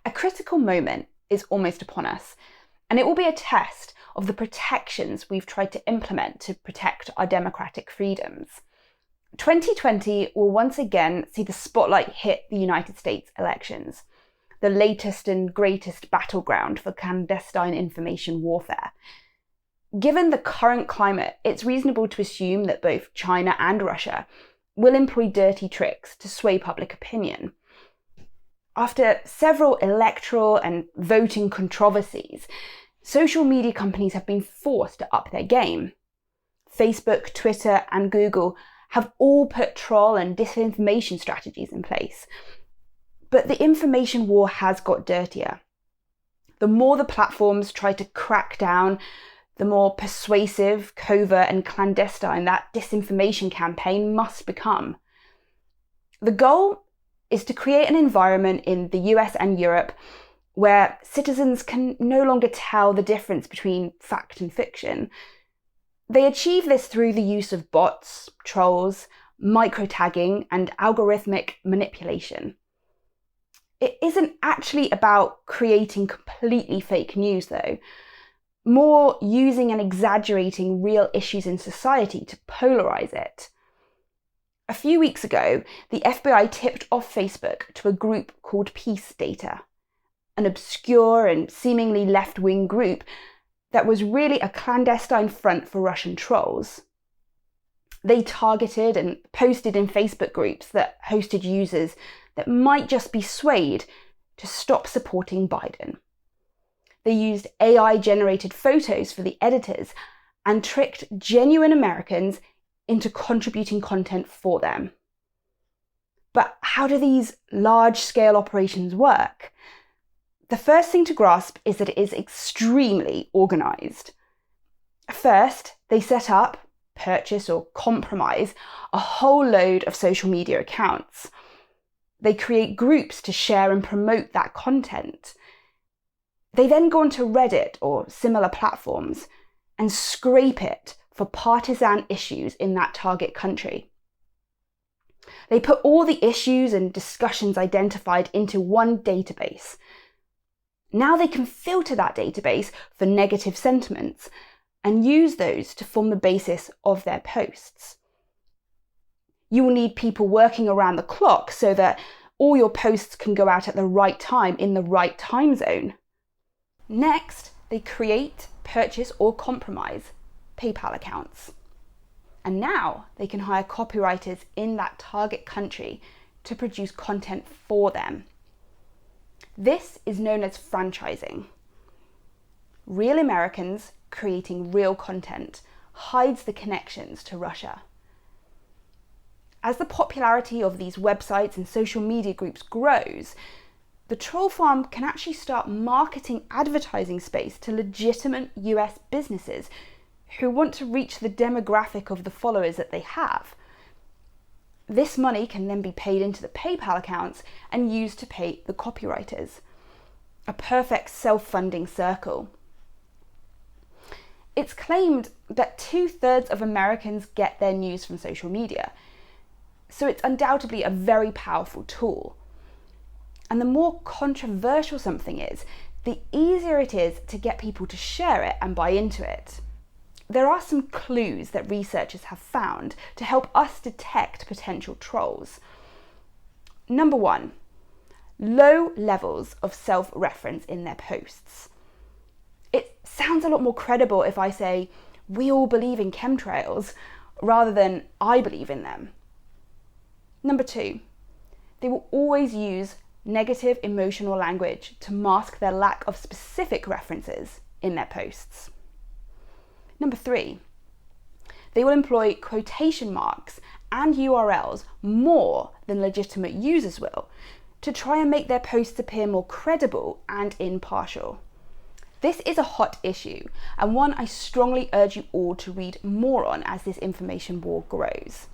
A critical moment is almost upon us, and it will be a test of the protections we've tried to implement to protect our democratic freedoms. 2020 will once again see the spotlight hit the United States elections, the latest and greatest battleground for clandestine information warfare. Given the current climate, it's reasonable to assume that both China and Russia will employ dirty tricks to sway public opinion. After several electoral and voting controversies, social media companies have been forced to up their game. Facebook, Twitter, and Google have all put troll and disinformation strategies in place. But the information war has got dirtier. The more the platforms try to crack down, the more persuasive, covert, and clandestine that disinformation campaign must become. The goal is to create an environment in the US and Europe where citizens can no longer tell the difference between fact and fiction. They achieve this through the use of bots, trolls, micro-tagging, and algorithmic manipulation. It isn't actually about creating completely fake news, though. More using and exaggerating real issues in society to polarize it. A few weeks ago, the FBI tipped off Facebook to a group called Peace Data, an obscure and seemingly left-wing group that was really a clandestine front for Russian trolls. They targeted and posted in Facebook groups that hosted users that might just be swayed to stop supporting Biden. They used AI-generated photos for the editors and tricked genuine Americans into contributing content for them. But how do these large-scale operations work? The first thing to grasp is that it is extremely organised. First, they set up, purchase, or compromise a whole load of social media accounts. They create groups to share and promote that content. They then go onto Reddit or similar platforms and scrape it for partisan issues in that target country. They put all the issues and discussions identified into one database. Now they can filter that database for negative sentiments and use those to form the basis of their posts. You will need people working around the clock so that all your posts can go out at the right time in the right time zone. Next, they create, purchase, or compromise PayPal accounts. And now they can hire copywriters in that target country to produce content for them. This is known as franchising. Real Americans creating real content hides the connections to Russia. As the popularity of these websites and social media groups grows, the troll farm can actually start marketing advertising space to legitimate US businesses who want to reach the demographic of the followers that they have. This money can then be paid into the PayPal accounts and used to pay the copywriters. A perfect self-funding circle. It's claimed that 2/3 of Americans get their news from social media, so it's undoubtedly a very powerful tool. And the more controversial something is, the easier it is to get people to share it and buy into it. There are some clues that researchers have found to help us detect potential trolls. Number 1, low levels of self-reference in their posts. It sounds a lot more credible if I say, "We all believe in chemtrails," rather than "I believe in them." Number 2, they will always use negative emotional language to mask their lack of specific references in their posts. Number 3, they will employ quotation marks and URLs more than legitimate users will to try and make their posts appear more credible and impartial. This is a hot issue and one I strongly urge you all to read more on as this information war grows.